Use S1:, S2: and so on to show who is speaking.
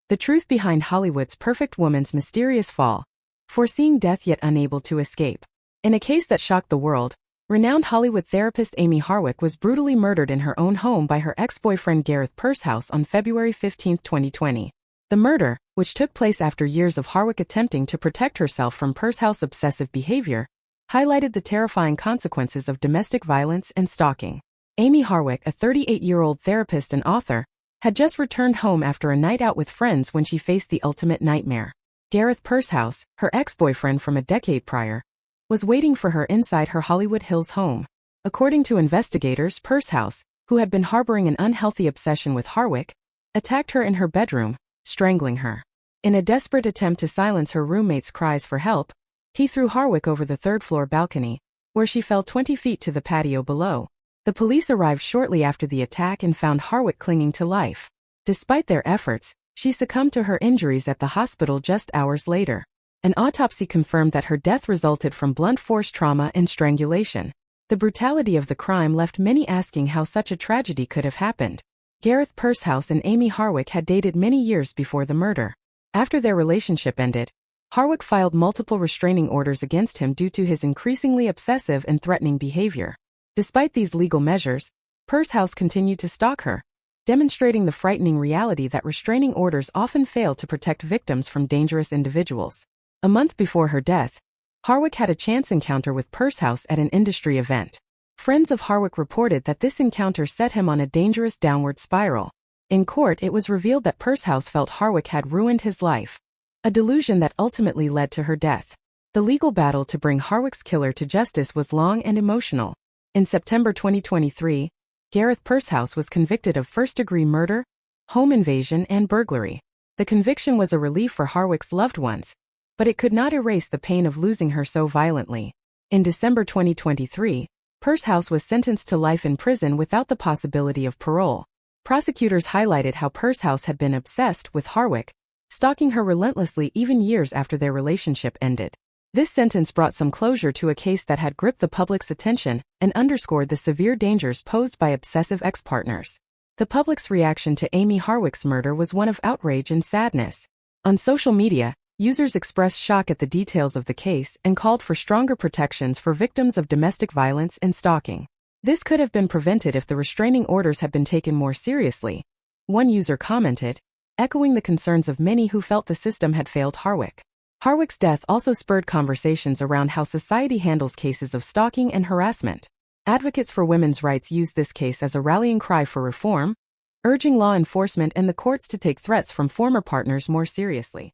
S1: The truth behind Hollywood's perfect woman's mysterious fall. Foreseeing death yet unable to escape. In a case that shocked the world, renowned Hollywood therapist Amy Harwick was brutally murdered in her own home by her ex-boyfriend Gareth Pursehouse on February 15, 2020. The murder, which took place after years of Harwick attempting to protect herself from Pursehouse's obsessive behavior, highlighted the terrifying consequences of domestic violence and stalking. Amy Harwick, a 38-year-old therapist and author, had just returned home after a night out with friends when she faced the ultimate nightmare. Gareth Pursehouse, her ex-boyfriend from a decade prior, was waiting for her inside her Hollywood Hills home. According to investigators, Pursehouse, who had been harboring an unhealthy obsession with Harwick, attacked her in her bedroom, strangling her. In a desperate attempt to silence her roommate's cries for help, he threw Harwick over the third-floor balcony, where she fell 20 feet to the patio below. The police arrived shortly after the attack and found Harwick clinging to life. Despite their efforts, she succumbed to her injuries at the hospital just hours later. An autopsy confirmed that her death resulted from blunt force trauma and strangulation. The brutality of the crime left many asking how such a tragedy could have happened. Gareth Pursehouse and Amy Harwick had dated many years before the murder. After their relationship ended, Harwick filed multiple restraining orders against him due to his increasingly obsessive and threatening behavior. Despite these legal measures, Pursehouse continued to stalk her, demonstrating the frightening reality that restraining orders often fail to protect victims from dangerous individuals. A month before her death, Harwick had a chance encounter with Pursehouse at an industry event. Friends of Harwick reported that this encounter set him on a dangerous downward spiral. In court, it was revealed that Pursehouse felt Harwick had ruined his life, a delusion that ultimately led to her death. The legal battle to bring Harwick's killer to justice was long and emotional. In September 2023, Gareth Pursehouse was convicted of first-degree murder, home invasion, and burglary. The conviction was a relief for Harwick's loved ones, but it could not erase the pain of losing her so violently. In December 2023, Pursehouse was sentenced to life in prison without the possibility of parole. Prosecutors highlighted how Pursehouse had been obsessed with Harwick, stalking her relentlessly even years after their relationship ended. This sentence brought some closure to a case that had gripped the public's attention and underscored the severe dangers posed by obsessive ex-partners. The public's reaction to Amy Harwick's murder was one of outrage and sadness. On social media, users expressed shock at the details of the case and called for stronger protections for victims of domestic violence and stalking. This could have been prevented if the restraining orders had been taken more seriously, one user commented, echoing the concerns of many who felt the system had failed Harwick. Harwick's death also spurred conversations around how society handles cases of stalking and harassment. Advocates for women's rights used this case as a rallying cry for reform, urging law enforcement and the courts to take threats from former partners more seriously.